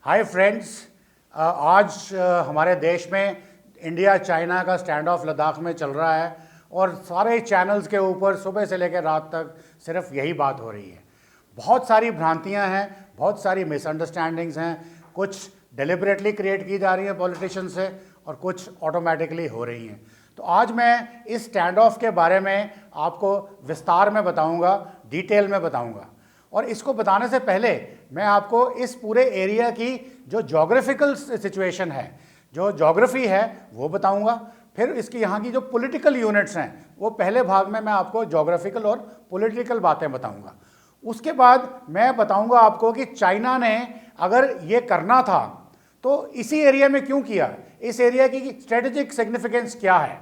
Hi friends, आज हमारे देश में इंडिया चाइना का स्टैंड ऑफ लद्दाख में चल रहा है और सारे चैनल्स के ऊपर सुबह से लेकर रात तक सिर्फ यही बात हो रही है। बहुत सारी भ्रांतियां हैं, बहुत सारी मिसअंडरस्टैंडिंग्स हैं, कुछ डेलिबरेटली क्रिएट की जा रही हैं पॉलिटिशियन से और कुछ ऑटोमेटिकली हो रही हैं। तो आज मैं इस स्टैंड ऑफ के बारे में आपको विस्तार में बताऊंगा, डिटेल में बताऊंगा। और इसको बताने से पहले मैं आपको इस पूरे एरिया की जो जोग्राफिकल सिचुएशन है, जो जोग्राफी है वो बताऊंगा। फिर इसकी यहाँ की जो पॉलिटिकल यूनिट्स हैं वो पहले भाग में मैं आपको जोग्राफिकल और पॉलिटिकल बातें बताऊंगा। उसके बाद मैं बताऊंगा आपको कि चाइना ने अगर ये करना था तो इसी एरिया में क्यों किया, इस एरिया की स्ट्रेटेजिक सिग्निफिकेंस क्या है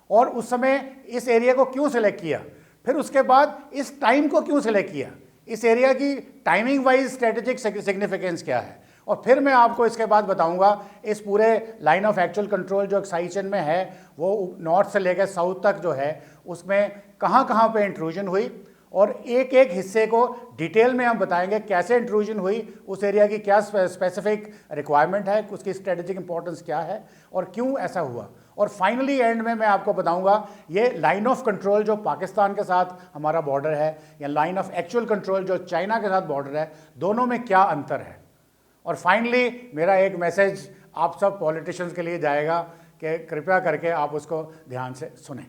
और उस समय इस एरिया को क्यों सिलेक्ट किया, फिर उसके बाद इस टाइम को क्यों सिलेक्ट किया, इस एरिया की टाइमिंग वाइज स्ट्रेटेजिक सिग्निफिकेंस क्या है। और फिर मैं आपको इसके बाद बताऊंगा इस पूरे लाइन ऑफ एक्चुअल कंट्रोल जो एक्साइशन में है वो नॉर्थ से लेकर साउथ तक जो है उसमें कहाँ कहाँ पे इंट्रूजन हुई और एक एक हिस्से को डिटेल में हम बताएंगे कैसे इंट्रूजन हुई, उस एरिया की क्या स्पेसिफिक रिक्वायरमेंट है, उसकी स्ट्रेटेजिक इंपॉर्टेंस क्या है और क्यों ऐसा हुआ। और फाइनली एंड में मैं आपको बताऊंगा ये लाइन ऑफ कंट्रोल जो पाकिस्तान के साथ हमारा बॉर्डर है या लाइन ऑफ एक्चुअल कंट्रोल जो चाइना के साथ बॉर्डर है, दोनों में क्या अंतर है। और फाइनली मेरा एक मैसेज आप सब पॉलिटिशियंस के लिए जाएगा कि कृपया करके आप उसको ध्यान से सुनें।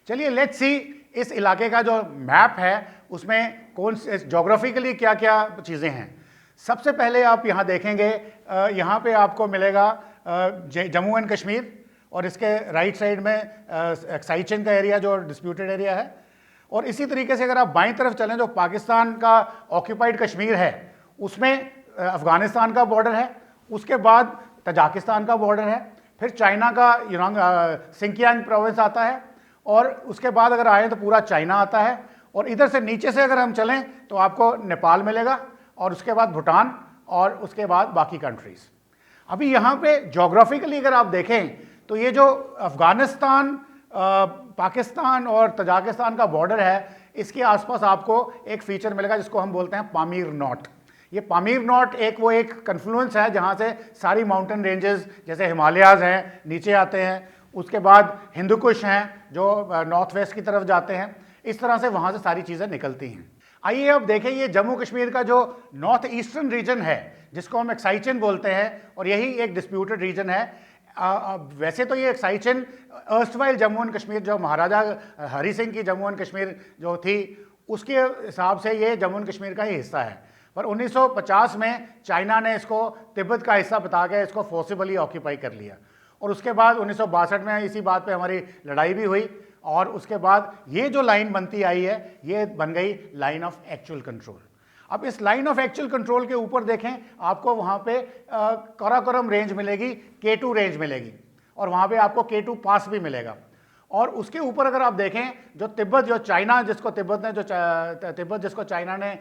चलिए लेट्स सी इस इलाके का जो मैप है उसमें कौन से जोग्राफिकली क्या क्या चीज़ें हैं। सबसे पहले आप यहाँ देखेंगे, यहाँ पे आपको मिलेगा जम्मू एंड कश्मीर और इसके राइट साइड में एक्साइचन का एरिया जो डिस्प्यूटेड एरिया है। और इसी तरीके से अगर आप बाईं तरफ चलें जो पाकिस्तान का ऑक्यूपाइड कश्मीर है उसमें अफगानिस्तान का बॉर्डर है, उसके बाद तजाकिस्तान का बॉर्डर है, फिर चाइना का सिंकियांग प्रोविंस आता है और उसके बाद अगर आए तो पूरा चाइना आता है। और इधर से नीचे से अगर हम चलें तो आपको नेपाल मिलेगा और उसके बाद भूटान और उसके बाद बाकी कंट्रीज़। अभी यहाँ पे जोग्राफिकली अगर आप देखें तो ये जो अफगानिस्तान, पाकिस्तान और तजाकिस्तान का बॉर्डर है इसके आसपास आपको एक फीचर मिलेगा जिसको हम बोलते हैं पामीर नॉट। ये पामीर नॉट एक कन्फ्लुएंस है जहाँ से सारी माउंटेन रेंजेस जैसे हिमालयाज़ हैं नीचे आते हैं, उसके बाद हिंदू कुश हैं जो नॉर्थ वेस्ट की तरफ जाते हैं, इस तरह से वहाँ से सारी चीज़ें निकलती हैं। आइए अब देखें ये जम्मू कश्मीर का जो नॉर्थ ईस्टर्न रीजन है जिसको हम एक्साइचन बोलते हैं और यही एक डिस्प्यूटेड रीजन है। वैसे तो ये एक्साइचन अर्स्टवाइल जम्मू एंड कश्मीर जो महाराजा हरि सिंह की जम्मू एंड कश्मीर जो थी उसके हिसाब से ये जम्मू एंड कश्मीर का ही हिस्सा है, पर 1950 में चाइना ने इसको तिब्बत का हिस्सा बता के इसको फोर्सिबली ऑक्यूपाई कर लिया और उसके बाद 1962 में इसी बात पे हमारी लड़ाई भी हुई और उसके बाद ये जो लाइन बनती आई है ये बन गई लाइन ऑफ एक्चुअल कंट्रोल। अब इस लाइन ऑफ एक्चुअल कंट्रोल के ऊपर देखें आपको वहाँ पे काराकोरम रेंज मिलेगी, K2 रेंज मिलेगी और वहाँ पे आपको K2 पास भी मिलेगा। और उसके ऊपर अगर आप देखें जो तिब्बत, जो चाइना जिसको तिब्बत जिसको चाइना ने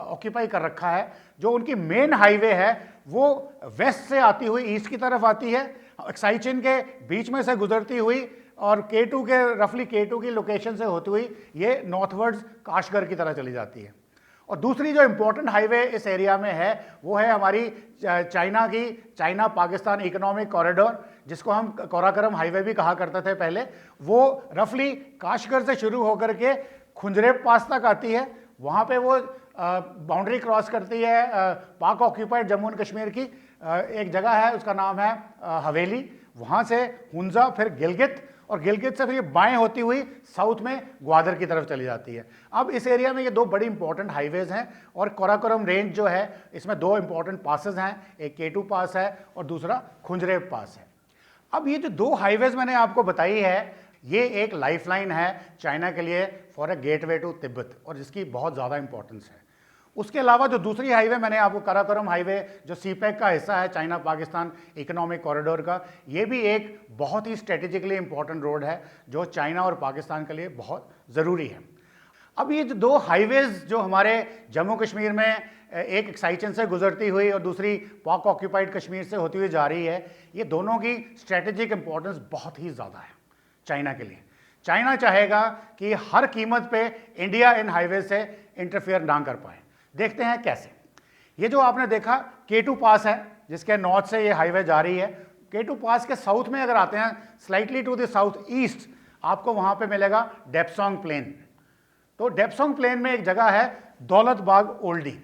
ऑक्यूपाई कर रखा है, जो उनकी मेन हाईवे है वो वेस्ट से आती हुई ईस्ट की तरफ आती है, एक्साइचन के बीच में से गुजरती हुई और K2 के रफली K2 की लोकेशन से होती हुई ये नॉर्थवर्ड्स काशगर की तरह चली जाती है। और दूसरी जो इंपॉर्टेंट हाईवे इस एरिया में है वो है हमारी चाइना की चाइना पाकिस्तान इकोनॉमिक कॉरिडोर जिसको हम कोराकोरम हाईवे भी कहा करते थे पहले। वो रफली काशगर से शुरू होकर के खुंजरेब पास तक आती है, वहाँ पे वो बाउंड्री क्रॉस करती है पाक ऑक्यूपाइड जम्मू एंड कश्मीर की एक जगह है उसका नाम है हवेली, वहाँ से हुंजा, फिर गिलगित और गिलगित से फिर ये बाएं होती हुई साउथ में ग्वादर की तरफ चली जाती है। अब इस एरिया में ये दो बड़ी इंपॉर्टेंट हाईवेज हैं और कोराकोरम रेंज जो है इसमें दो इंपॉर्टेंट पासेस हैं, एक K2 पास है और दूसरा खुंजरेब पास है। अब ये जो दो हाईवेज मैंने आपको बताई है ये एक लाइफलाइन है चाइना के लिए for a gateway to Tibet और जिसकी बहुत ज़्यादा इंपॉर्टेंस है। उसके अलावा जो दूसरी हाईवे मैंने आपको काराकोरम हाईवे जो CPEC का हिस्सा है चाइना पाकिस्तान इकोनॉमिक कॉरिडोर का, ये भी एक बहुत ही स्ट्रेटेजिकली इंपॉर्टेंट रोड है जो चाइना और पाकिस्तान के लिए बहुत ज़रूरी है। अब ये जो दो हाईवेज जो हमारे जम्मू कश्मीर में एक एक्साइचन से गुजरती हुई और दूसरी पाक ऑक्यूपाइड कश्मीर से होती हुई जा रही है, ये दोनों की स्ट्रेटेजिक इंपॉर्टेंस बहुत ही ज़्यादा है चाइना के लिए। चाइना चाहेगा कि हर कीमत पे इंडिया इन हाईवे से इंटरफेयर ना कर पाए। देखते हैं कैसे। ये जो आपने देखा K2 पास है जिसके नॉर्थ से ये हाईवे जा रही है। K2 पास के साउथ में अगर आते हैं, slightly to the south east, आपको वहां पे मिलेगा डेप्सोंग प्लेन। तो डेप्सोंग प्लेन में एक जगह है दौलत बाग ओल्डी।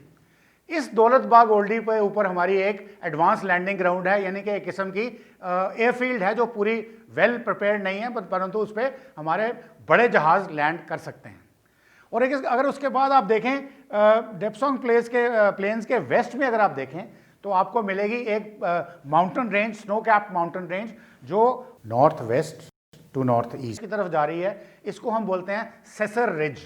इस दौलत बाग ओल्डी पे ऊपर हमारी एक एडवांस लैंडिंग ग्राउंड है, यानी कि एक किस्म की एयरफील्ड है जो पूरी वेल प्रिपेयर्ड नहीं है, परंतु उस पर हमारे बड़े जहाज लैंड कर सकते हैं। और एक अगर उसके बाद आप देखें डेप्सोंग प्लेन्स के वेस्ट में अगर आप देखें तो आपको मिलेगी एक mountain range, snow cap mountain range, जो north west to north east की तरफ जा रही है। इसको हम बोलते हैं सेसर रिज।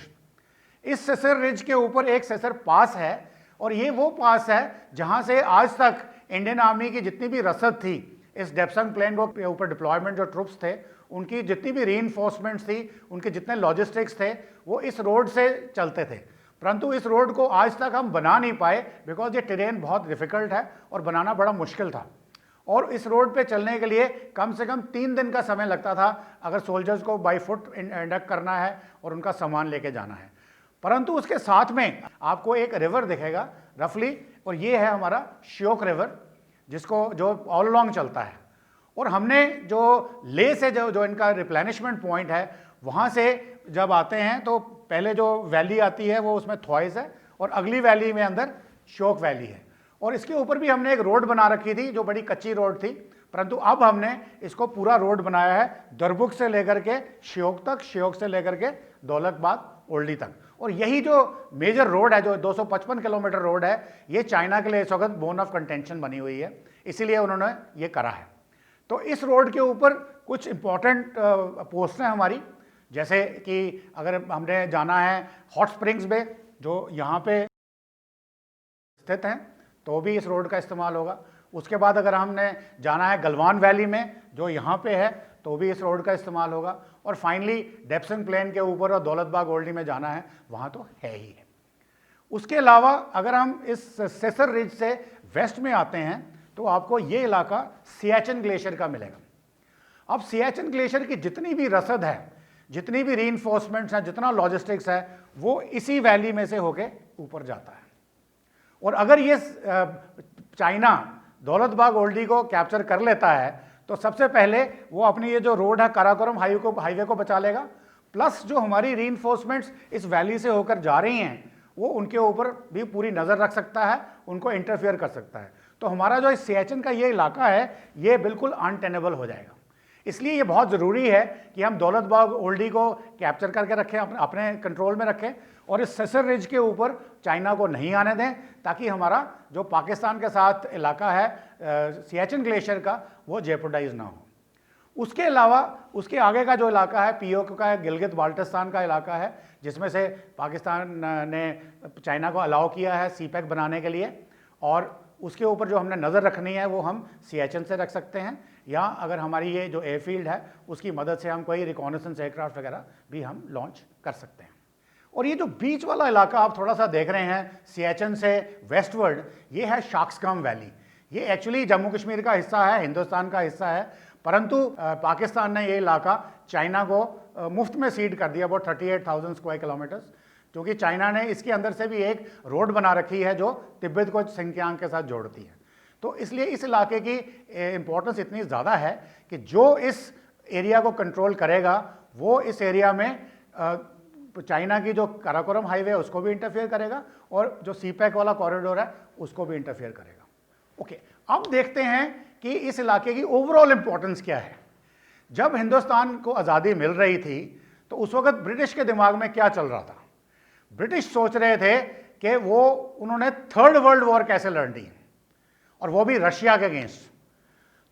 इस सेसर रिज के ऊपर एक सेसर पास है, और ये वो पास है जहां से आज तक इंडियन आर्मी की जितनी भी रसद थी इस डेप्सोंग प्लेन के ऊपर, डिप्लॉयमेंट जो ट्रुप्स थे उनकी जितनी भी रीइंफोर्समेंट्स थी, उनके जितने लॉजिस्टिक्स थे, वो इस रोड से चलते थे। परंतु इस रोड को आज तक हम बना नहीं पाए बिकॉज ये टेरेन बहुत डिफिकल्ट है और बनाना बड़ा मुश्किल था। और इस रोड पे चलने के लिए कम से कम 3 दिन का समय लगता था अगर सोल्जर्स को बाई फुट इंडक्ट करना है और उनका सामान लेके जाना है। परंतु उसके साथ में आपको एक रिवर दिखेगा रफली, और ये है हमारा श्योक रिवर, जिसको जो ऑल अलोंग चलता है। और हमने जो ले से जो इनका रिप्लेनिशमेंट पॉइंट है, वहाँ से जब आते हैं तो पहले जो वैली आती है वो उसमें थॉइस है, और अगली वैली में अंदर श्योक वैली है। और इसके ऊपर भी हमने एक रोड बना रखी थी जो बड़ी कच्ची रोड थी, परंतु अब हमने इसको पूरा रोड बनाया है दरबुक से लेकर के श्योक तक, श्योक से लेकर के दौलत बाग ओल्डी तक। और यही जो मेजर रोड है, जो 255 किलोमीटर रोड है, ये चाइना के लिए इस वक्त बोन ऑफ कंटेंशन बनी हुई है, इसीलिए उन्होंने ये करा है। तो इस रोड के ऊपर कुछ इंपॉर्टेंट पोस्ट हैं हमारी, जैसे कि अगर हमने जाना है हॉट स्प्रिंग्स बे जो यहाँ पे स्थित हैं तो भी इस रोड का इस्तेमाल होगा। उसके बाद अगर हमने जाना है गलवान वैली में जो यहाँ पे है तो भी इस रोड का इस्तेमाल होगा। और फाइनली डेप्सोंग प्लेन के ऊपर और दौलत बाग ओल्डी में जाना है, वहाँ तो है ही है। उसके अलावा अगर हम इस सेसर रिज से वेस्ट में आते हैं तो आपको ये इलाका सियाचिन ग्लेशियर का मिलेगा। अब सियाचिन ग्लेशियर की जितनी भी रसद है, जितनी भी रीइंफोर्समेंट्स हैं, जितना लॉजिस्टिक्स है, वो इसी वैली में से होके ऊपर जाता है। और अगर ये चाइना दौलत बाग ओल्डी को कैप्चर कर लेता है तो सबसे पहले वो अपनी ये जो रोड है काराकोरम हाईवे को बचा लेगा, प्लस जो हमारी रीइंफोर्समेंट्स इस वैली से होकर जा रही हैं वो उनके ऊपर भी पूरी नज़र रख सकता है, उनको इंटरफेयर कर सकता है। तो हमारा जो इस सियाचिन का ये इलाका है ये बिल्कुल अनटेनेबल हो जाएगा। इसलिए ये बहुत ज़रूरी है कि हम दौलत बाग ओल्डी को कैप्चर करके रखें, अपने कंट्रोल में रखें, और इस सेसर रिज के ऊपर चाइना को नहीं आने दें, ताकि हमारा जो पाकिस्तान के साथ इलाका है सियाचिन ग्लेशियर का, वो जेपोडाइज ना हो। उसके अलावा उसके आगे का जो इलाका है पीओके का, गिलगित बाल्टिस्तान का इलाका है, जिसमें से पाकिस्तान ने चाइना को अलाउ किया है सीपैक बनाने के लिए, और उसके ऊपर जो हमने नज़र रखनी है वो हम सियाचिन से रख सकते हैं, या अगर हमारी ये जो एयरफील्ड है उसकी मदद से हम कोई रिकॉनेसेंस एयरक्राफ्ट वगैरह भी हम लॉन्च कर सकते हैं। और ये जो बीच वाला इलाका आप थोड़ा सा देख रहे हैं सियाचिन से वेस्टवर्ड, ये है शाक्सकाम वैली। ये एक्चुअली जम्मू कश्मीर का हिस्सा है, हिंदुस्तान का हिस्सा है, परंतु पाकिस्तान ने ये इलाका चाइना को मुफ्त में सीड कर दिया, अबाउट 38,000 स्क्वायर किलोमीटर्स, क्योंकि चाइना ने इसके अंदर से भी एक रोड बना रखी है जो तिब्बत को सिंकियांग के साथ जोड़ती है। तो इसलिए इस इलाके की इम्पोर्टेंस इतनी ज़्यादा है कि जो इस एरिया को कंट्रोल करेगा वो इस एरिया में चाइना की जो काराकोरम हाईवे है उसको भी इंटरफेयर करेगा, और जो सीपैक वाला कॉरिडोर है उसको भी इंटरफेयर करेगा। ओके, अब देखते हैं कि इस इलाके की ओवरऑल इंपॉर्टेंस क्या है। जब हिंदुस्तान को आज़ादी मिल रही थी तो उस वक्त ब्रिटिश के दिमाग में क्या चल रहा था? ब्रिटिश सोच रहे थे कि उन्होंने थर्ड वर्ल्ड वॉर कैसे लड़नी है, और वो भी रशिया के अगेंस्ट।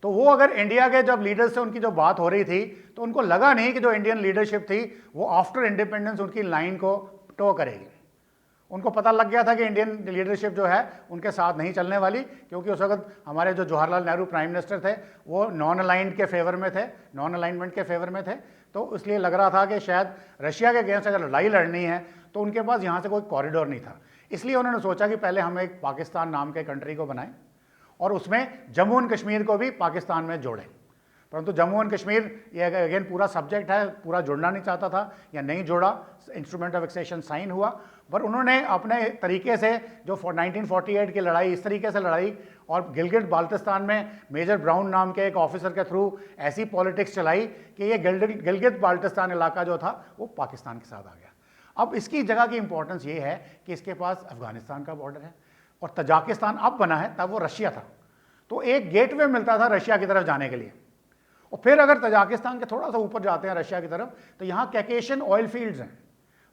तो वो अगर इंडिया के जब लीडर्स से उनकी जो बात हो रही थी तो उनको लगा नहीं कि जो इंडियन लीडरशिप थी वो आफ्टर इंडिपेंडेंस उनकी लाइन को टो करेगी। उनको पता लग गया था कि इंडियन लीडरशिप जो है उनके साथ नहीं चलने वाली, क्योंकि उस वक्त हमारे जो जवाहरलाल नेहरू प्राइम मिनिस्टर थे वो नॉन अलाइंड के फेवर में थे, नॉन अलाइनमेंट के फेवर में थे। तो इसलिए लग रहा था कि शायद रशिया के अगेंस्ट अगर लड़ाई लड़नी है तो उनके पास यहाँ से कोई कॉरिडोर नहीं था। इसलिए उन्होंने सोचा कि पहले हम एक पाकिस्तान नाम के कंट्री को बनाएं और उसमें जम्मू एंड कश्मीर को भी पाकिस्तान में जोड़ें। परंतु जम्मू एंड कश्मीर ये अगेन पूरा सब्जेक्ट है, पूरा जुड़ना नहीं चाहता था या नहीं जोड़ा, इंस्ट्रूमेंट ऑफ एक्सेशन साइन हुआ, पर उन्होंने अपने तरीके से जो 1948 की लड़ाई इस तरीके से लड़ाई और गिलगित बाल्टिस्तान में मेजर ब्राउन नाम के एक ऑफिसर के थ्रू ऐसी पॉलिटिक्स चलाई कि ये गिलगित बाल्टिस्तान इलाका जो था वो पाकिस्तान के साथ आ गया। अब इसकी जगह की इंपॉर्टेंस ये है कि इसके पास अफगानिस्तान का बॉर्डर है और तजाकिस्तान अब बना है, तब वो रशिया था, तो एक गेटवे मिलता था रशिया की तरफ जाने के लिए। और फिर अगर तजाकिस्तान के थोड़ा सा ऊपर जाते हैं रशिया की तरफ तो यहाँ कैकेशियन ऑयल फील्ड्स हैं,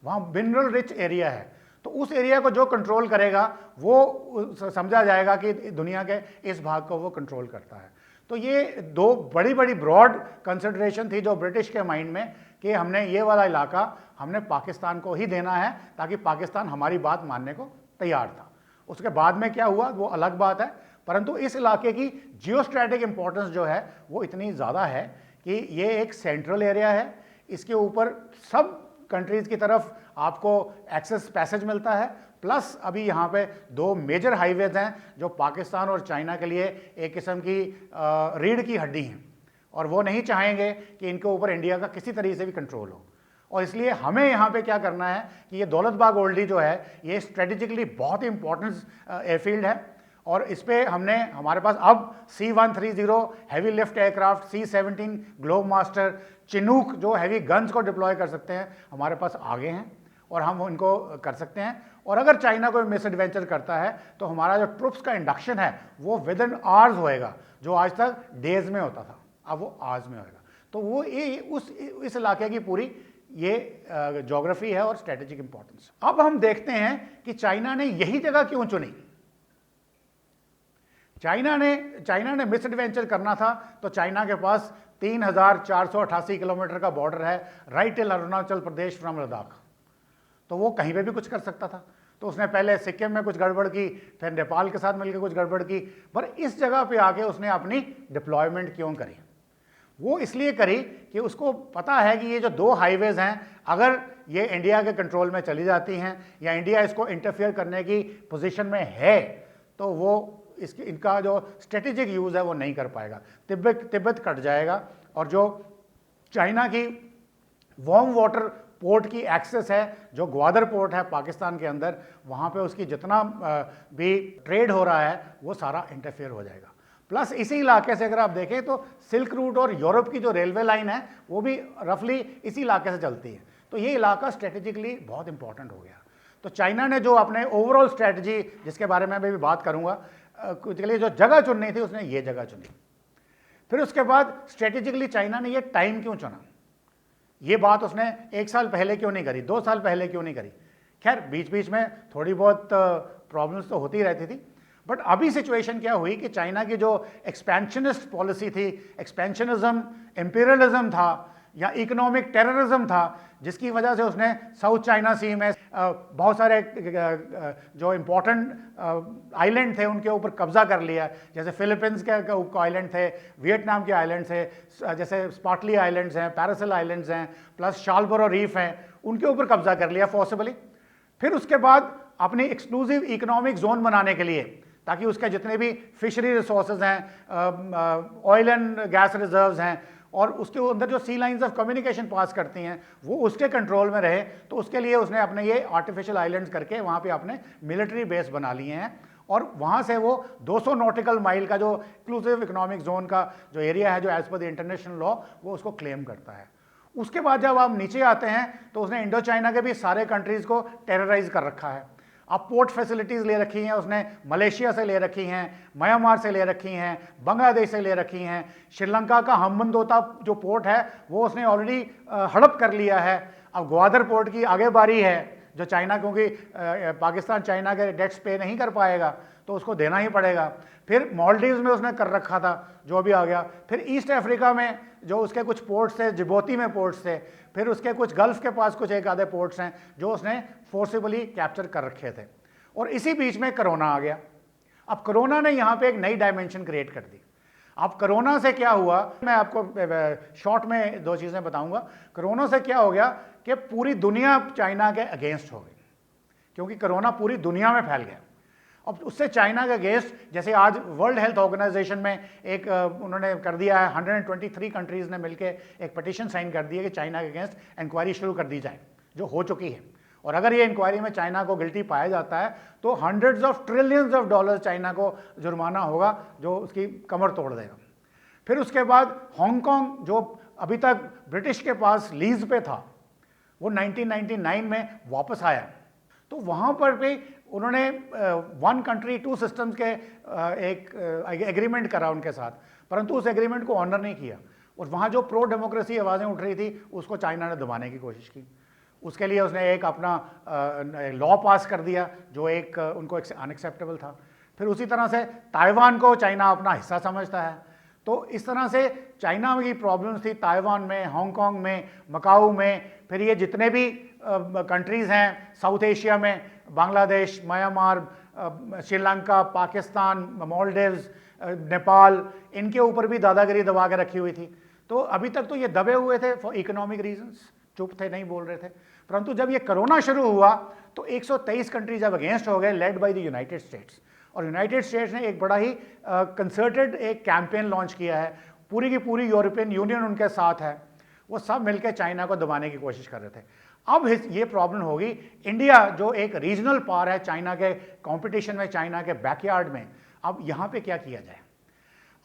वहाँ मिनरल रिच एरिया है, तो उस एरिया को जो कंट्रोल करेगा वो समझा जाएगा कि दुनिया के इस भाग को वो कंट्रोल करता है। तो ये दो बड़ी बड़ी ब्रॉड कंसिडरेशन थी जो ब्रिटिश के माइंड में कि हमने ये वाला इलाका हमने पाकिस्तान को ही देना है ताकि पाकिस्तान हमारी बात मानने को तैयार था। उसके बाद में क्या हुआ वो अलग बात है, परंतु इस इलाके की जियोस्ट्रैटेजिक इंपॉर्टेंस जो है वो इतनी ज़्यादा है कि ये एक सेंट्रल एरिया है, इसके ऊपर सब कंट्रीज़ की तरफ आपको एक्सेस पैसेज मिलता है, प्लस अभी यहाँ पे दो मेजर हाईवेज हैं जो पाकिस्तान और चाइना के लिए एक किस्म की रीढ़ की हड्डी हैं और वो नहीं चाहेंगे कि इनके ऊपर इंडिया का किसी तरीके से भी कंट्रोल हो। और इसलिए हमें यहाँ पे क्या करना है कि ये दौलत बाग ओल्डी जो है ये स्ट्रेटेजिकली बहुत ही इंपॉर्टेंट एयरफील्ड है और इस पर हमने हमारे पास अब C-130 heavy lift aircraft, C-17 globe master, Chinook जो हैवी गन्स को डिप्लॉय कर सकते हैं हमारे पास आगे हैं और हम उनको कर सकते हैं। और अगर चाइना कोई मिस एडवेंचर करता है तो हमारा जो ट्रुप्स का इंडक्शन है वो विद इन आवर्स होएगा, जो आज तक डेज में होता था अब वो आवर्स में होएगा। तो वो इस इलाके की पूरी ये ज्योग्राफी है और स्ट्रेटेजिक इंपॉर्टेंस। अब हम देखते हैं कि चाइना ने यही जगह क्यों चुनी। चाइना ने मिस एडवेंचर करना था तो चाइना के पास 3488 किलोमीटर का बॉर्डर है right till Arunachal Pradesh from Ladakh, तो वो कहीं पे भी कुछ कर सकता था। तो उसने पहले सिक्किम में कुछ गड़बड़ की, फिर नेपाल के साथ मिलकर कुछ गड़बड़ की, पर इस जगह पे आके उसने अपनी डिप्लॉयमेंट क्यों करी? वो इसलिए करी कि उसको पता है कि ये जो दो हाईवेज हैं अगर ये इंडिया के कंट्रोल में चली जाती हैं या इंडिया इसको इंटरफेयर करने की पोजीशन में है तो वो इनका जो स्ट्रेटेजिक यूज़ है वो नहीं कर पाएगा, तिब्बत कट जाएगा। और जो चाइना की वार्म वाटर पोर्ट की एक्सेस है, जो ग्वादर पोर्ट है पाकिस्तान के अंदर, वहाँ पे उसकी जितना भी ट्रेड हो रहा है वो सारा इंटरफेयर हो जाएगा। प्लस इसी इलाके से अगर आप देखें तो सिल्क रूट और यूरोप की जो रेलवे लाइन है वो भी रफली इसी इलाके से चलती है, तो ये इलाका स्ट्रेटेजिकली बहुत इंपॉर्टेंट हो गया। तो चाइना ने जो अपने ओवरऑल स्ट्रेटजी, जिसके बारे में मैं भी बात करूँगा, उसके लिए जो जगह चुननी थी उसने ये जगह चुनी। फिर उसके बाद स्ट्रेटेजिकली चाइना ने ये टाइम क्यों चुना, ये बात उसने 1 साल पहले क्यों नहीं करी, 2 साल पहले क्यों नहीं करी? खैर बीच बीच में थोड़ी बहुत प्रॉब्लम्स तो होती रहती थी, बट अभी सिचुएशन क्या हुई कि चाइना की जो एक्सपेंशनिस्ट पॉलिसी थी, एक्सपेंशनिज्म, इंपीरियलिज्म था या इकोनॉमिक टेररिज्म था, जिसकी वजह से उसने साउथ चाइना सी में बहुत सारे जो इम्पोर्टेंट आइलैंड थे उनके ऊपर कब्जा कर लिया, जैसे फिलीपींस के आइलैंड थे, वियतनाम के आइलैंड थे, जैसे स्पार्टली आइलैंड्स हैं, पैरासिल आइलैंड्स हैं, प्लस शालबरो रीफ हैं, उनके ऊपर कब्जा कर लिया फोर्सिबली। फिर उसके बाद अपनी एक्सक्लूसिव इकोनॉमिक जोन बनाने के लिए, ताकि उसके जितने भी फिशरी रिसोर्सेज हैं, ऑयल एंड गैस रिजर्व्स हैं और उसके अंदर जो सी लाइंस ऑफ कम्युनिकेशन पास करती हैं वो उसके कंट्रोल में रहे, तो उसके लिए उसने अपने ये आर्टिफिशियल आइलैंड्स करके वहाँ पे अपने मिलिट्री बेस बना लिए हैं और वहाँ से वो 200 नॉटिकल माइल का जो एक्सक्लूसिव इकोनॉमिक जोन का जो एरिया है, जो as per the international law वो उसको क्लेम करता है। उसके बाद जब आप नीचे आते हैं तो उसने इंडो चाइना के भी सारे कंट्रीज़ को टेरराइज कर रखा है। अब पोर्ट फैसिलिटीज़ ले रखी हैं उसने, मलेशिया से ले रखी हैं, म्यांमार से ले रखी हैं, बांग्लादेश से ले रखी हैं, श्रीलंका का हम्बनतोता जो पोर्ट है वो उसने ऑलरेडी हड़प कर लिया है। अब ग्वादर पोर्ट की आगे बारी है, जो चाइना, क्योंकि पाकिस्तान चाइना के डेट्स पे नहीं कर पाएगा तो उसको देना ही पड़ेगा। फिर मालदीव्स में उसने कर रखा था जो भी आ गया। फिर ईस्ट अफ्रीका में जो उसके कुछ पोर्ट्स थे, जिबोती में पोर्ट्स थे, फिर उसके कुछ गल्फ के पास कुछ एक आधे पोर्ट्स हैं जो उसने फोर्सिबली कैप्चर कर रखे थे। और इसी बीच में कोरोना आ गया। अब कोरोना ने यहाँ पे एक नई डायमेंशन क्रिएट कर दी। अब कोरोना से क्या हुआ, मैं आपको शॉर्ट में 2 चीज़ें बताऊंगा। कोरोना से क्या हो गया कि पूरी दुनिया चाइना के अगेंस्ट हो गई, क्योंकि कोरोना पूरी दुनिया में फैल गया। अब उससे चाइना के अगेंस्ट, जैसे आज वर्ल्ड हेल्थ ऑर्गेनाइजेशन में एक उन्होंने कर दिया है, 123 कंट्रीज़ ने मिलकर एक पिटीशन साइन कर दी है कि चाइना के अगेंस्ट इंक्वायरी शुरू कर दी जाए, जो हो चुकी है। और अगर ये इंक्वायरी में चाइना को गिल्टी पाया जाता है तो hundreds of trillions of dollar China को जुर्माना होगा, जो उसकी कमर तोड़ देगा। फिर उसके बाद हांगकांग, जो अभी तक ब्रिटिश के पास लीज पे था, वो 1999 में वापस आया। तो वहाँ पर भी उन्होंने वन कंट्री टू सिस्टम्स के एक एग्रीमेंट करा उनके साथ, परंतु उस एग्रीमेंट को ऑनर नहीं किया। और वहाँ जो प्रो डेमोक्रेसी आवाज़ें उठ रही थी उसको चाइना ने दबाने की कोशिश की। उसके लिए उसने एक अपना लॉ पास कर दिया जो एक उनको अनएक्सेप्टेबल था। फिर उसी तरह से ताइवान को चाइना अपना हिस्सा समझता है। तो इस तरह से चाइना की प्रॉब्लम्स थी ताइवान में, हांगकांग में, मकाऊ में। फिर ये जितने भी कंट्रीज़ हैं साउथ एशिया में, बांग्लादेश, म्यांमार, श्रीलंका, पाकिस्तान, मालदीव्स, नेपाल, इनके ऊपर भी दादागिरी दबा के रखी हुई थी। तो अभी तक तो ये दबे हुए थे फॉर इकोनॉमिक रीजंस, चुप थे, नहीं बोल रहे थे। परंतु जब ये कोरोना शुरू हुआ तो 123 कंट्रीज जब अगेंस्ट हो गए, led by the United states. और यूनाइटेड स्टेट्स ने एक बड़ा ही कंसर्टेड एक कैंपेन लॉन्च किया है, पूरी की पूरी यूरोपियन यूनियन उनके साथ है, वो सब मिलकर चाइना को दबाने की कोशिश कर रहे थे। अब ये प्रॉब्लम होगी, इंडिया जो एक रीजनल पावर है चाइना के कंपटीशन में, चाइना के बैकयार्ड में, अब यहाँ पे क्या किया जाए।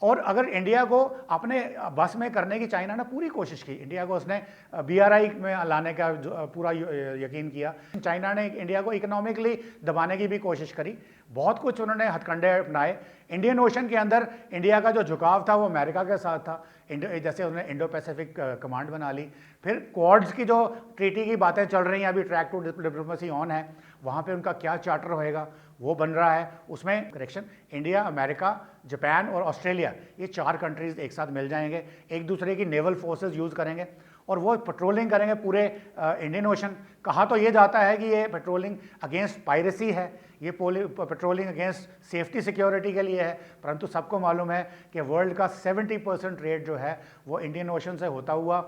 और अगर इंडिया को अपने बस में करने की चाइना ने पूरी कोशिश की, इंडिया को उसने BRI में लाने का पूरा यकीन किया। चाइना ने इंडिया को इकोनॉमिकली दबाने की भी कोशिश करी, बहुत कुछ उन्होंने हथकंडे अपनाए। इंडियन ओशन के अंदर इंडिया का जो झुकाव था वो अमेरिका के साथ था, जैसे उन्होंने इंडो पैसिफिक कमांड बना ली। फिर क्वाड्स की जो ट्रीटी की बातें चल रही हैं, अभी ट्रैक टू डिप्लोमेसी ऑन है, वहाँ पे उनका क्या चार्टर होएगा वो बन रहा है। उसमें करेक्शन, इंडिया, अमेरिका, जापान और ऑस्ट्रेलिया, ये 4 कंट्रीज एक साथ मिल जाएंगे, एक दूसरे की नेवल फोर्सेस यूज़ करेंगे और वो पेट्रोलिंग करेंगे पूरे इंडियन ओशन। कहा तो ये जाता है कि ये पेट्रोलिंग अगेंस्ट पायरेसी है, ये पेट्रोलिंग अगेंस्ट सेफ्टी सिक्योरिटी के लिए है, परंतु सबको मालूम है कि वर्ल्ड का 70% ट्रेड जो है वो इंडियन ओशन से होता हुआ,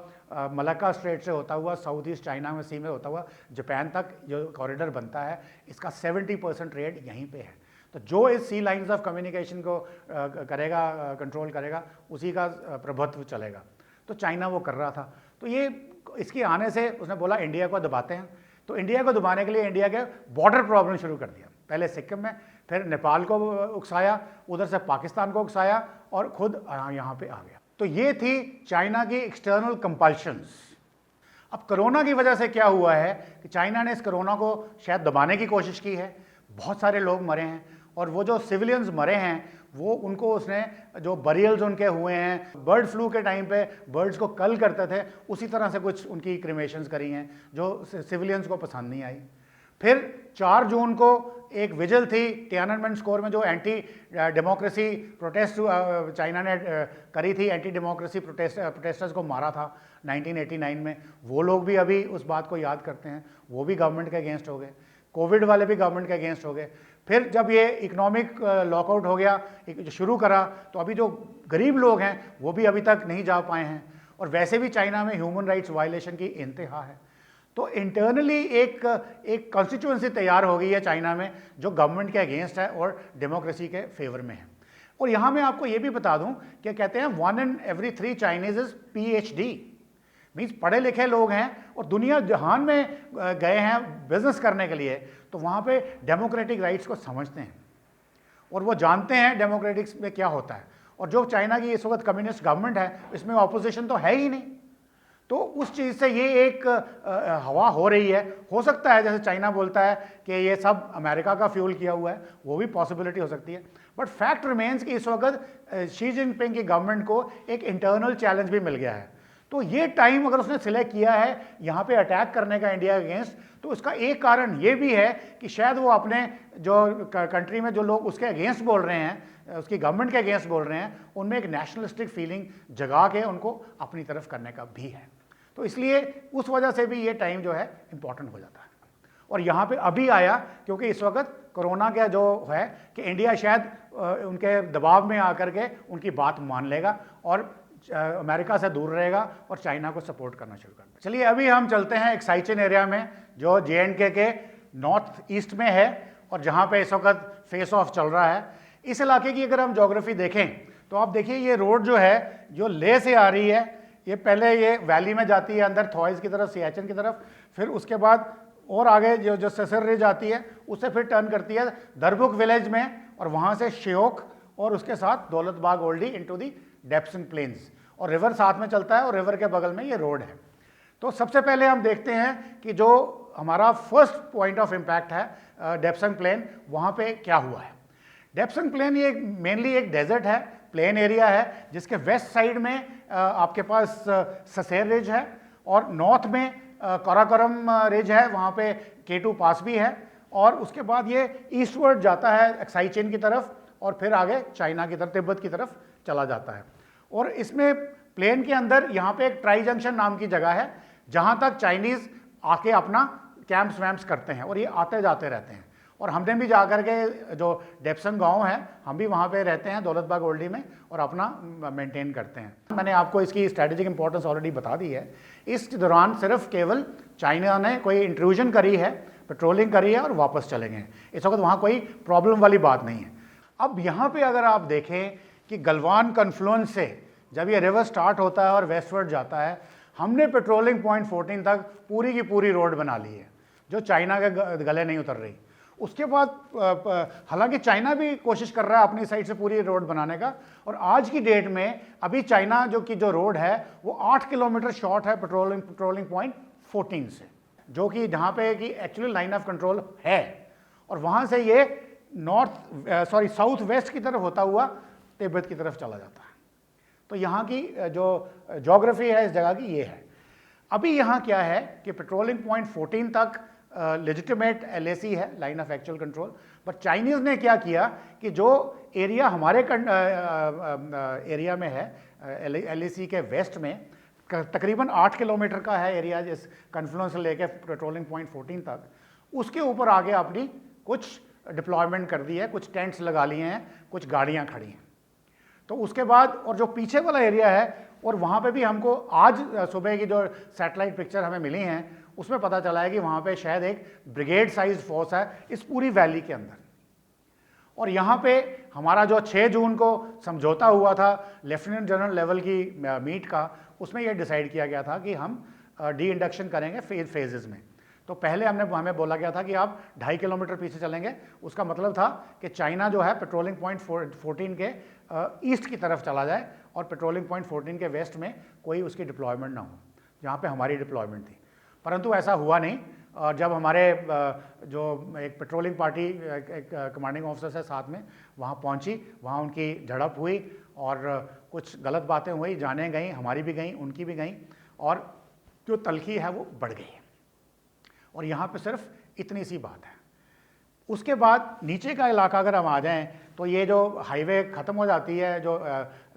मलक्का स्ट्रेट से होता हुआ, साउथ ईस्ट चाइना में सी में होता हुआ जापान तक जो कॉरिडोर बनता है, इसका 70% ट्रेड यहीं पे है। तो जो इस सी लाइन्स ऑफ कम्युनिकेशन को करेगा, कंट्रोल करेगा, उसी का प्रभुत्व चलेगा। तो चाइना वो कर रहा था। तो ये इसके आने से उसने बोला इंडिया को दबाते हैं। तो इंडिया को दबाने के लिए इंडिया के बॉर्डर प्रॉब्लम शुरू कर दिया, पहले सिक्किम में, फिर नेपाल को उकसाया, उधर से पाकिस्तान को उकसाया और खुद यहाँ पे आ गया। तो ये थी चाइना की एक्सटर्नल कंपल्शंस। अब कोरोना की वजह से क्या हुआ है कि चाइना ने इस कोरोना को शायद दबाने की कोशिश की है, बहुत सारे लोग मरे हैं, और वो जो सिविलियंस मरे हैं वो उनको उसने जो बरियल्स उनके हुए हैं, बर्ड फ्लू के टाइम पे बर्ड्स को कल करते थे, उसी तरह से कुछ उनकी क्रिमेशंस करी हैं जो सिविलियंस को पसंद नहीं आई। फिर 4 जून को एक विजिल थी टियाननमेन स्क्वायर में, जो एंटी डेमोक्रेसी प्रोटेस्ट चाइना ने करी थी, एंटी डेमोक्रेसी प्रोटेस्टर्स को मारा था 1989 में। वो लोग भी अभी उस बात को याद करते हैं, वो भी गवर्नमेंट के अगेंस्ट हो गए। कोविड वाले भी गवर्नमेंट के अगेंस्ट हो गए। फिर जब ये इकोनॉमिक लॉकआउट हो गया, शुरू करा, तो अभी जो गरीब लोग हैं वो भी अभी तक नहीं जा पाए हैं। और वैसे भी चाइना में ह्यूमन राइट्स वायलेशन की इंतहा है। तो इंटरनली एक कॉन्स्टिट्यूएंसी तैयार हो गई है चाइना में जो गवर्नमेंट के अगेंस्ट है और डेमोक्रेसी के फेवर में है। और यहाँ मैं आपको ये भी बता दूँ कि कहते हैं 1 in every 3 Chinese is PhD, means पढ़े लिखे लोग हैं और दुनिया जहान में गए हैं बिजनेस करने के लिए, तो वहाँ पे डेमोक्रेटिक राइट्स को समझते हैं और वो जानते हैं डेमोक्रेटिक्स में क्या होता है। और जो चाइना की इस वक्त कम्युनिस्ट गवर्नमेंट है, इसमें ऑपोजिशन तो है ही नहीं। तो उस चीज़ से ये एक हवा हो रही है। हो सकता है जैसे चाइना बोलता है कि ये सब अमेरिका का फ्यूल किया हुआ है, वो भी पॉसिबिलिटी हो सकती है। बट फैक्ट रिमेन्स कि इस वक्त शी जिनपिंग की गवर्नमेंट को एक इंटरनल चैलेंज भी मिल गया है। तो ये टाइम अगर उसने सिलेक्ट किया है यहाँ पे अटैक करने का इंडिया अगेंस्ट, तो उसका एक कारण ये भी है कि शायद वो अपने जो कंट्री में जो लोग उसके अगेंस्ट बोल रहे हैं, उसकी गवर्नमेंट के अगेंस्ट बोल रहे हैं, उनमें एक नेशनलिस्टिक फीलिंग जगा के उनको अपनी तरफ करने का भी है। तो इसलिए उस वजह से भी ये टाइम जो है इम्पॉर्टेंट हो जाता है। और यहाँ पे अभी आया क्योंकि इस वक्त कोरोना का जो है कि इंडिया शायद उनके दबाव में आकर के उनकी बात मान लेगा और अमेरिका से दूर रहेगा और चाइना को सपोर्ट करना शुरू कर देगा। चलिए अभी हम चलते हैं एक साइचिन एरिया में जो JNK के नॉर्थ ईस्ट में है और जहाँ पे इस वक्त फेस ऑफ चल रहा है। इस इलाके की अगर हम ज्योग्राफी देखें तो आप देखिए ये रोड जो है जो लेह से आ रही है, ये पहले ये वैली में जाती है अंदर थॉइस की तरफ, सियाचिन की तरफ, फिर उसके बाद और आगे जो ससर रिज आती है उससे फिर टर्न करती है दरबुक विलेज में, और वहाँ से श्योक और उसके साथ Daulat Bagh Oldi into the डेप्सन planes, और रिवर साथ में चलता है और रिवर के बगल में ये रोड है। तो सबसे पहले हम देखते हैं कि जो हमारा फर्स्ट पॉइंट ऑफ इम्पैक्ट है डेप्सन प्लेन, वहाँ पे क्या हुआ है। डेप्सन प्लेन ये मेनली एक डेजर्ट है, प्लेन एरिया है, जिसके वेस्ट साइड में आपके पास ससेर रिज है और नॉर्थ में कराकोरम रिज है, वहाँ पे केटू पास भी है, और उसके बाद ये ईस्टवर्ड जाता है एक्साई चेन की तरफ और फिर आगे चाइना की तरफ, तिब्बत की तरफ चला जाता है। और इसमें प्लेन के अंदर यहाँ पे एक ट्राई जंक्शन नाम की जगह है जहाँ तक चाइनीज़ आके अपना कैंप्स वैम्प्स करते हैं और ये आते जाते रहते हैं। और हमने भी जाकर के जो डेप्सन गांव है हम भी वहाँ पे रहते हैं दौलत बाग ओल्डी में और अपना मेंटेन करते हैं। मैंने आपको इसकी स्ट्रेटेजिक इंपॉर्टेंस ऑलरेडी बता दी है। इस दौरान सिर्फ केवल चाइना ने कोई इंट्रूजन करी है, पेट्रोलिंग करी है और वापस चले गए। इस वक्त वहाँ कोई प्रॉब्लम वाली बात नहीं है। अब यहाँ पे अगर आप देखें कि गलवान कन्फ्लुएंस से जब ये रिवर स्टार्ट होता है और वेस्टवर्ड जाता है, हमने पेट्रोलिंग पॉइंट 14 तक पूरी की पूरी रोड बना ली है जो चाइना के गले नहीं उतर रही। उसके बाद हालांकि चाइना भी कोशिश कर रहा है अपनी साइड से पूरी रोड बनाने का, और आज की डेट में अभी चाइना जो रोड है वो 8 किलोमीटर शॉर्ट है पेट्रोलिंग पॉइंट 14 से, जो कि जहाँ पे कि एक्चुअली लाइन ऑफ कंट्रोल है, और वहाँ से ये साउथ वेस्ट की तरफ होता हुआ तिब्बत की तरफ चला जाता है। तो यहाँ की जो ज्योग्राफी है इस जगह की ये है। अभी यहाँ क्या है कि पेट्रोलिंग पॉइंट 14 तक लेजिटिमेट एलएसी है, line of actual control, but Chinese ने क्या किया कि जो एरिया हमारे एरिया में है एलएसी के वेस्ट में तकरीबन 8 किलोमीटर का है एरिया जिस कन्फ्लुएंस से लेकर पेट्रोलिंग पॉइंट 14 तक, उसके ऊपर आगे अपनी कुछ डिप्लॉयमेंट कर दी है, कुछ टेंट्स लगा लिए हैं, कुछ गाड़ियाँ खड़ी हैं। तो उसके बाद और जो पीछे वाला एरिया है, और वहाँ पे भी हमको आज सुबह की जो सैटेलाइट पिक्चर हमें मिली हैं उसमें पता चला है कि वहाँ पे शायद एक ब्रिगेड साइज फोर्स है इस पूरी वैली के अंदर। और यहाँ पे हमारा जो 6 जून को समझौता हुआ था लेफ्टिनेंट जनरल लेवल की मीट का, उसमें यह डिसाइड किया गया था कि हम डी इंडक्शन करेंगे फेजेस में। तो पहले हमें बोला गया था कि आप 2.5 किलोमीटर पीछे चलेंगे। उसका मतलब था कि चाइना जो है पेट्रोलिंग पॉइंट 14 के ईस्ट की तरफ चला जाए और पेट्रोलिंग पॉइंट 14 के वेस्ट में कोई उसकी डिप्लॉयमेंट ना हो जहाँ पे हमारी डिप्लॉयमेंट थी। परंतु ऐसा हुआ नहीं। जब हमारे जो एक पेट्रोलिंग पार्टी एक कमांडिंग ऑफिसर से साथ में वहाँ पहुँची, वहाँ उनकी झड़प हुई और कुछ गलत बातें हुई, जाने गई, हमारी भी गई, उनकी भी गई, और जो तलखी है वो बढ़ गई। और यहाँ पे सिर्फ इतनी सी बात है। उसके बाद नीचे का इलाका अगर हम आ जाएं तो ये जो हाईवे ख़त्म हो जाती है जो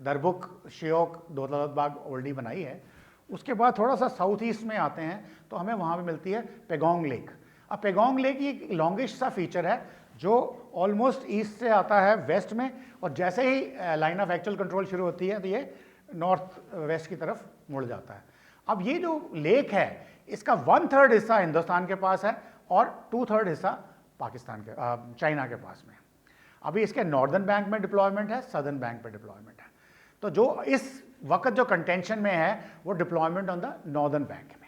दरबुक श्योक दौलत बाग ओल्डी बनाई है, उसके बाद थोड़ा सा साउथ ईस्ट में आते हैं तो हमें वहाँ पे मिलती है पेगोंग लेक। अब पेगोंग लेक एक लॉन्गिश सा फीचर है जो ऑलमोस्ट ईस्ट से आता है वेस्ट में, और जैसे ही लाइन ऑफ एक्चुअल कंट्रोल शुरू होती है तो ये नॉर्थ वेस्ट की तरफ मुड़ जाता है। अब ये जो लेक है इसका 1/3 हिस्सा हिंदुस्तान के पास है और 2/3 हिस्सा पाकिस्तान के चाइना के पास में। अभी इसके नॉर्दर्न बैंक में डिप्लॉयमेंट है, सदर्न बैंक पे डिप्लॉयमेंट है। तो जो इस वक्त जो कंटेंशन में है वो deployment on the northern bank में।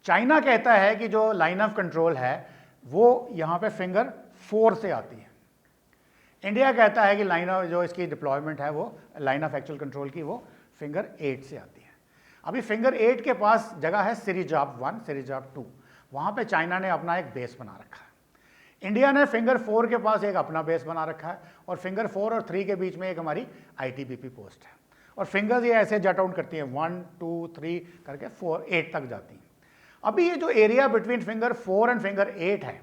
चाइना कहता है कि जो लाइन ऑफ कंट्रोल है वो यहाँ पे फिंगर 4 से आती है। इंडिया कहता है कि लाइन ऑफ जो इसकी डिप्लॉयमेंट है वो लाइन ऑफ एक्चुअल कंट्रोल की वो फिंगर 8 से आती है। अभी फिंगर 8 के पास जगह है सिरिजाप 1, सिरिजाप 2, वहाँ पे चाइना ने अपना एक बेस बना रखा है। इंडिया ने फिंगर 4 के पास एक अपना बेस बना रखा है, और फिंगर 4 और 3 के बीच में एक हमारी आईटीबीपी पोस्ट है, और फिंगर्स ये ऐसे जट आउट करती हैं 1, 2, 3 करके 4, 8 तक जाती हैं। अभी ये जो area between finger 4 and finger 8 है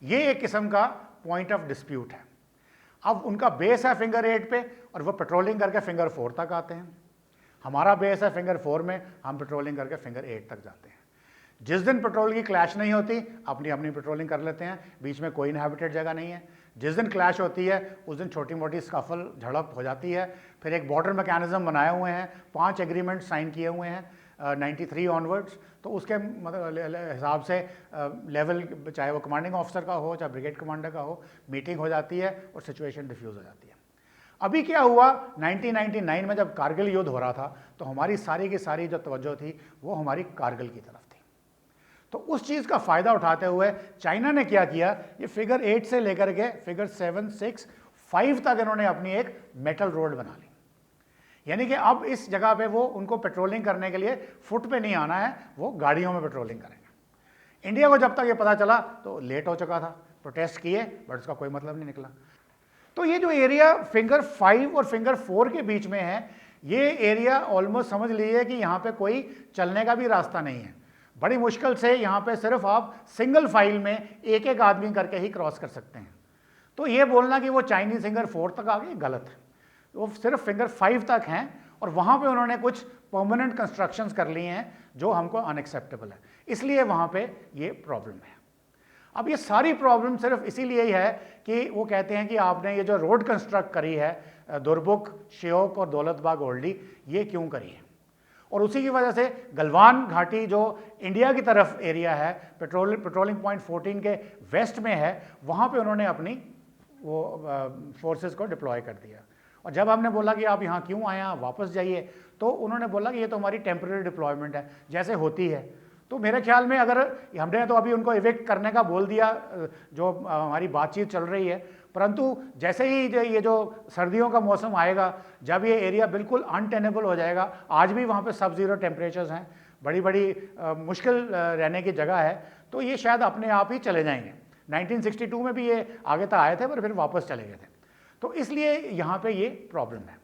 ये एक किस्म का पॉइंट ऑफ डिस्प्यूट है। अब उनका बेस है फिंगर 8 पे और वो पेट्रोलिंग करके फिंगर 4 तक आते हैं। हमारा बेस है फिंगर 4 में, हम पेट्रोलिंग करके फिंगर 8 तक जाते हैं। जिस दिन पेट्रोल की क्लैश नहीं होती अपनी अपनी पेट्रोलिंग कर लेते हैं, बीच में कोई इनहैबिटेड जगह नहीं है। जिस दिन क्लैश होती है उस दिन छोटी मोटी स्कफल झड़प हो जाती है। फिर एक बॉर्डर मैकेनिज्म बनाए हुए हैं, 5 एग्रीमेंट साइन किए हुए हैं 93 ऑनवर्ड्स, तो उसके मतलब हिसाब से लेवल चाहे वो कमांडिंग ऑफिसर का हो चाहे ब्रिगेड कमांडर का हो, मीटिंग हो जाती है और सिचुएशन डिफ्यूज़ हो जाती है। अभी क्या हुआ 1999 में जब कारगिल युद्ध हो रहा था तो हमारी सारी की सारी जो तवज्जो थी वो हमारी कारगिल की तरफ थी। तो उस चीज़ का फ़ायदा उठाते हुए चाइना ने क्या किया, ये फिगर 8 से लेकर के फिगर 7, 6, 5 तक इन्होंने अपनी एक मेटल रोड बना ली। यानी कि अब इस जगह पे वो उनको पेट्रोलिंग करने के लिए फुट पे नहीं आना है, वो गाड़ियों में पेट्रोलिंग करेंगे। इंडिया को जब तक ये पता चला तो लेट हो चुका था, प्रोटेस्ट किए बट उसका कोई मतलब नहीं निकला। तो ये जो एरिया फिंगर 5 और फिंगर 4 के बीच में है, ये एरिया ऑलमोस्ट समझ लीजिए कि यहाँ पे कोई चलने का भी रास्ता नहीं है। बड़ी मुश्किल से यहाँ पे सिर्फ आप सिंगल फाइल में एक एक आदमी करके ही क्रॉस कर सकते हैं। तो ये बोलना कि वो चाइनीज फिंगर 4 तक आ गए, गलत है। वो सिर्फ फिंगर 5 तक हैं और वहाँ पे उन्होंने कुछ परमानेंट कंस्ट्रक्शंस कर लिए हैं जो हमको अनएक्सेप्टेबल है, इसलिए वहाँ पे ये प्रॉब्लम है। अब ये सारी प्रॉब्लम सिर्फ इसीलिए ही है कि वो कहते हैं कि आपने ये जो रोड कंस्ट्रक्ट करी है दुरबुक, श्योक और दौलतबाग ओल्डी, ये क्यों करी है। और उसी की वजह से गलवान घाटी जो इंडिया की तरफ एरिया है, पेट्रोलिंग पॉइंट 14 के वेस्ट में है, वहाँ पे उन्होंने अपनी वो फोर्सेस को डिप्लॉय कर दिया। और जब हमने बोला कि आप यहाँ क्यों आए, आप वापस जाइए, तो उन्होंने बोला कि ये तो हमारी टेम्परेरी डिप्लॉयमेंट है, जैसे होती है। तो मेरे ख्याल में अगर हमने तो अभी उनको इविक्ट करने का बोल दिया, जो हमारी बातचीत चल रही है, परंतु जैसे ही ये जो सर्दियों का मौसम आएगा, जब ये एरिया बिल्कुल अनटेनेबल हो जाएगा, आज भी वहाँ पे सब ज़ीरो टेम्परेचर्स हैं, बड़ी बड़ी मुश्किल रहने की जगह है, तो ये शायद अपने आप ही चले जाएंगे। 1962 में भी ये आगे तक आए थे पर फिर वापस चले गए थे। तो इसलिए यहाँ पे ये प्रॉब्लम है।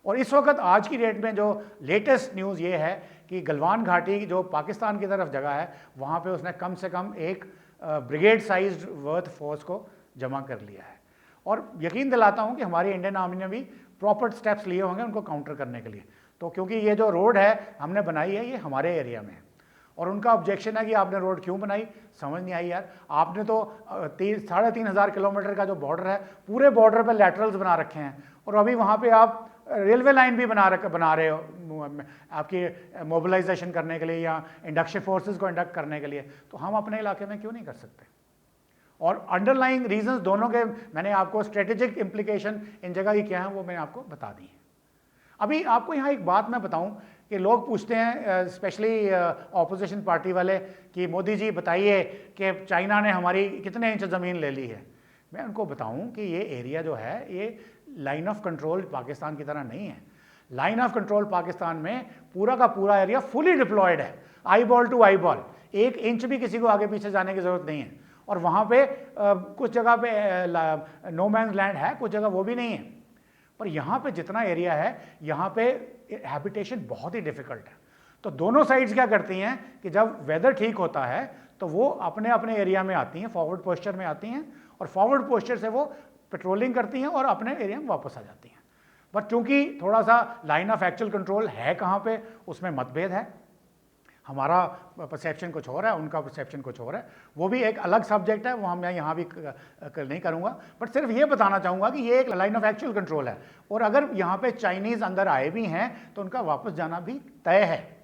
और इस वक्त आज की डेट में जो लेटेस्ट न्यूज़ ये है कि गलवान घाटी जो पाकिस्तान की तरफ जगह है, वहाँ पे उसने कम से कम एक ब्रिगेड साइज्ड वर्थ फोर्स को जमा कर लिया है। और यकीन दिलाता हूँ कि हमारी इंडियन आर्मी ने भी प्रॉपर स्टेप्स लिए होंगे उनको काउंटर करने के लिए। तो क्योंकि ये जो रोड है हमने बनाई है, ये हमारे एरिया में है, और उनका ऑब्जेक्शन है कि आपने रोड क्यों बनाई, समझ नहीं आई यार। आपने तो 3,500 किलोमीटर का जो बॉर्डर है, पूरे बॉर्डर पे लैटरल्स बना रखे हैं, और अभी वहाँ पे आप रेलवे लाइन भी बना रहे हो आपकी मोबिलाइजेशन करने के लिए या इंडक्शन फोर्सेस को इंडक्ट करने के लिए। तो हम अपने इलाके में क्यों नहीं कर सकते। और अंडरलाइंग रीजंस दोनों के मैंने आपको स्ट्रेटेजिक इम्प्लीकेशन इन जगह की क्या है वो मैंने आपको बता दी है। अभी आपको यहाँ एक बात मैं बताऊँ कि लोग पूछते हैं स्पेशली ऑपोजिशन पार्टी वाले कि मोदी जी बताइए कि चाइना ने हमारी कितने इंच ज़मीन ले ली है। मैं उनको बताऊं कि ये एरिया जो है ये लाइन ऑफ कंट्रोल पाकिस्तान की तरह नहीं है। लाइन ऑफ कंट्रोल पाकिस्तान में पूरा का पूरा एरिया फुली डिप्लॉयड है, eye ball to eye ball, 1 inch भी किसी को आगे पीछे जाने की ज़रूरत नहीं है। और वहाँ पे कुछ जगह पे नो मैन्स लैंड है, कुछ जगह वो भी नहीं है। पर यहाँ पे जितना एरिया है, यहाँ पे हैबिटेशन बहुत ही डिफिकल्ट है। तो दोनों साइड्स क्या करती हैं कि जब वेदर ठीक होता है तो वो अपने अपने एरिया में आती हैं, फॉरवर्ड पोस्चर में आती हैं, और फॉरवर्ड पोस्चर से वो पेट्रोलिंग करती हैं और अपने एरिया में वापस आ जाती हैं। बट चूंकि थोड़ा सा लाइन ऑफ एक्चुअल कंट्रोल है कहाँ पे, उसमें मतभेद है। हमारा परसेप्शन कुछ और है, उनका परसेप्शन कुछ और है, वो भी एक अलग सब्जेक्ट है, वो मैं यहाँ भी नहीं करूँगा। बट सिर्फ ये बताना चाहूँगा कि ये एक लाइन ऑफ एक्चुअल कंट्रोल है, और अगर यहाँ पे चाइनीज़ अंदर आए भी हैं तो उनका वापस जाना भी तय है।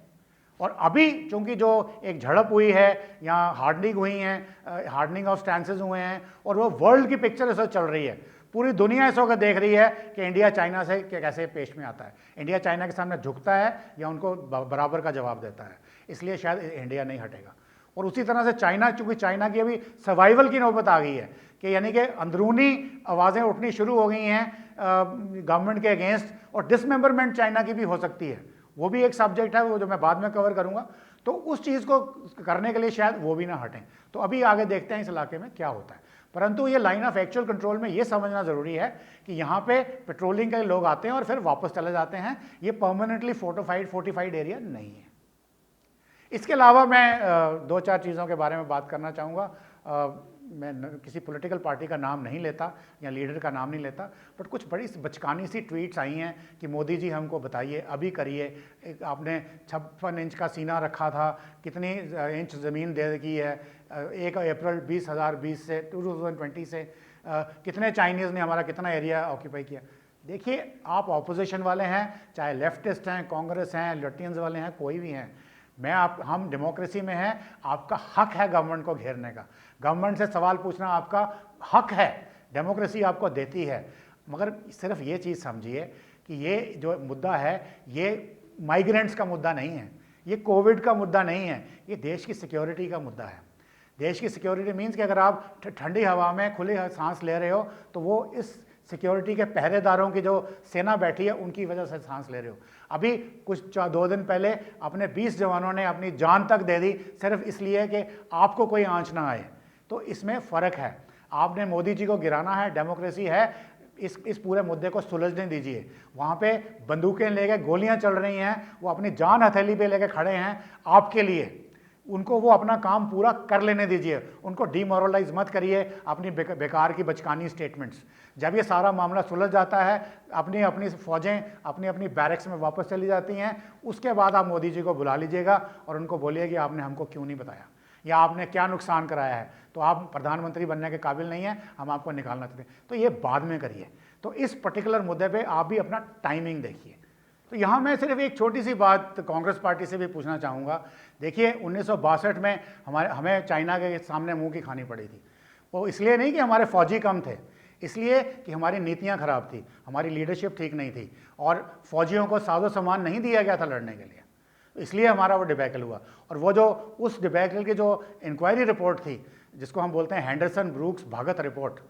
और अभी चूंकि जो एक झड़प हुई है, यहाँ हार्डनिंग हुई हैं, हार्डनिंग ऑफ स्टैंसेस हुए हैं, और वो वर्ल्ड की पिक्चर इस वक्त चल रही है। पूरी दुनिया इस वक्त देख रही है कि इंडिया चाइना से कैसे पेश में आता है, इंडिया चाइना के सामने झुकता है या उनको बराबर का जवाब देता है। इसलिए शायद इंडिया नहीं हटेगा। और उसी तरह से चाइना, चूंकि चाइना की अभी सर्वाइवल की नौबत आ गई है कि यानी कि अंदरूनी आवाज़ें उठनी शुरू हो गई हैं गवर्नमेंट के अगेंस्ट, और डिसमेंबरमेंट चाइना की भी हो सकती है। वो भी एक सब्जेक्ट है, वो जो मैं बाद में कवर करूंगा। तो उस चीज़ को करने के लिए शायद वो भी ना हटें। तो अभी आगे देखते हैं इस इलाके में क्या होता है। परंतु ये लाइन ऑफ एक्चुअल कंट्रोल में ये समझना ज़रूरी है कि यहाँ पे पेट्रोलिंग के लोग आते हैं और फिर वापस चले जाते हैं। ये परमानेंटली फोर्टिफाइड एरिया नहीं है। इसके अलावा मैं 2-4 चीज़ों के बारे में बात करना चाहूँगा। मैं किसी पॉलिटिकल पार्टी का नाम नहीं लेता या लीडर का नाम नहीं लेता, बट कुछ बड़ी बचकानी सी ट्वीट्स आई हैं कि मोदी जी हमको बताइए, अभी करिए, आपने 56 इंच का सीना रखा था, कितनी इंच ज़मीन दे दी है 1 अप्रैल 2020 से 2020 से, कितने चाइनीज़ ने हमारा कितना एरिया ऑक्यूपाई किया। देखिए, आप ऑपोजिशन वाले हैं, चाहे लेफ्टिस्ट हैं, कांग्रेस हैं, लिबर्टियंस वाले हैं, कोई भी हैं, हम डेमोक्रेसी में हैं। आपका हक है गवर्नमेंट को घेरने का, गवर्नमेंट से सवाल पूछना आपका हक है, डेमोक्रेसी आपको देती है। मगर सिर्फ ये चीज़ समझिए कि ये जो मुद्दा है ये माइग्रेंट्स का मुद्दा नहीं है, ये कोविड का मुद्दा नहीं है, ये देश की सिक्योरिटी का मुद्दा है। देश की सिक्योरिटी मीन्स कि अगर आप ठंडी हवा में खुली सांस ले रहे हो तो वो इस सिक्योरिटी के पहरेदारों की जो सेना बैठी है उनकी वजह से सांस ले रहे हो। अभी कुछ 2 दिन पहले अपने 20 जवानों ने अपनी जान तक दे दी सिर्फ इसलिए कि आपको कोई आंच ना आए। तो इसमें फ़र्क है। आपने मोदी जी को गिराना है, डेमोक्रेसी है, इस पूरे मुद्दे को सुलझने दीजिए। वहाँ पे बंदूकें लेके गोलियाँ चल रही हैं, वो अपनी जान हथेली पे लेके खड़े हैं आपके लिए। उनको वो अपना काम पूरा कर लेने दीजिए, उनको डीमोरलाइज मत करिए अपनी बेकार की बचकानी स्टेटमेंट्स। जब ये सारा मामला सुलझ जाता है, अपनी अपनी फौजें अपनी अपनी बैरक्स में वापस चली जाती हैं, उसके बाद आप मोदी जी को बुला लीजिएगा और उनको बोलिए कि आपने हमको क्यों नहीं बताया या आपने क्या नुकसान कराया है, तो आप प्रधानमंत्री बनने के काबिल नहीं हैं, हम आपको निकालना चाहते हैं। तो ये बाद में करिए। तो इस पर्टिकुलर मुद्दे पे आप भी अपना टाइमिंग देखिए। तो यहाँ मैं सिर्फ एक छोटी सी बात कांग्रेस पार्टी से भी पूछना चाहूँगा। देखिए 1962 में हमें चाइना के सामने मुंह की खानी पड़ी थी। वो इसलिए नहीं कि हमारे फौजी कम थे, इसलिए कि हमारी नीतियाँ खराब थी, हमारी लीडरशिप ठीक नहीं थी और फौजियों को साजो सामान नहीं दिया गया था लड़ने के लिए। इसलिए हमारा वो डिबैकल हुआ। और वो जो उस डिबैकल की जो इंक्वायरी रिपोर्ट थी, जिसको हम बोलते हैं हैंडरसन ब्रूक्स भागत रिपोर्ट,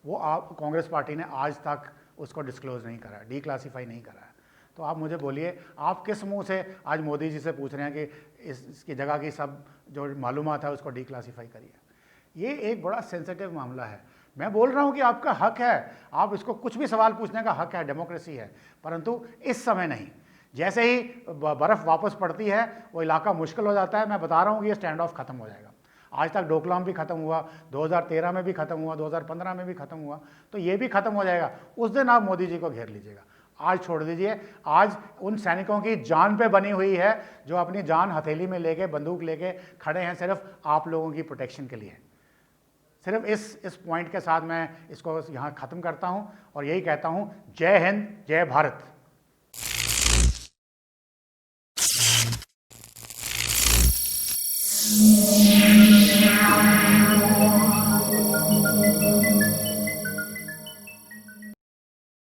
वो आप कांग्रेस पार्टी ने आज तक उसको डिस्क्लोज नहीं करा, डीक्लासीफाई नहीं करा है। तो आप मुझे बोलिए, आप किस मुंह से आज मोदी जी से पूछ रहे हैं कि इसकी जगह की सब जो मालूमात है उसको डीक्लासीफाई करिए? ये एक बड़ा सेंसिटिव मामला है। मैं बोल रहा हूँ कि आपका हक है, आप इसको कुछ भी सवाल पूछने का हक है, डेमोक्रेसी है, परंतु इस समय नहीं। जैसे ही बर्फ़ वापस पड़ती है वो इलाका मुश्किल हो जाता है। मैं बता रहा हूँ कि ये स्टैंड ऑफ खत्म हो जाएगा। आज तक डोकलाम भी खत्म हुआ, 2013 में भी खत्म हुआ, 2015 में भी खत्म हुआ, तो ये भी खत्म हो जाएगा। उस दिन आप मोदी जी को घेर लीजिएगा। आज छोड़ दीजिए। आज उन सैनिकों की जान पे बनी हुई है जो अपनी जान हथेली में लेके बंदूक लेके खड़े हैं सिर्फ आप लोगों की प्रोटेक्शन के लिए। सिर्फ इस पॉइंट के साथ मैं इसको यहाँ ख़त्म करता हूँ और यही कहता हूँ, जय हिंद, जय भारत।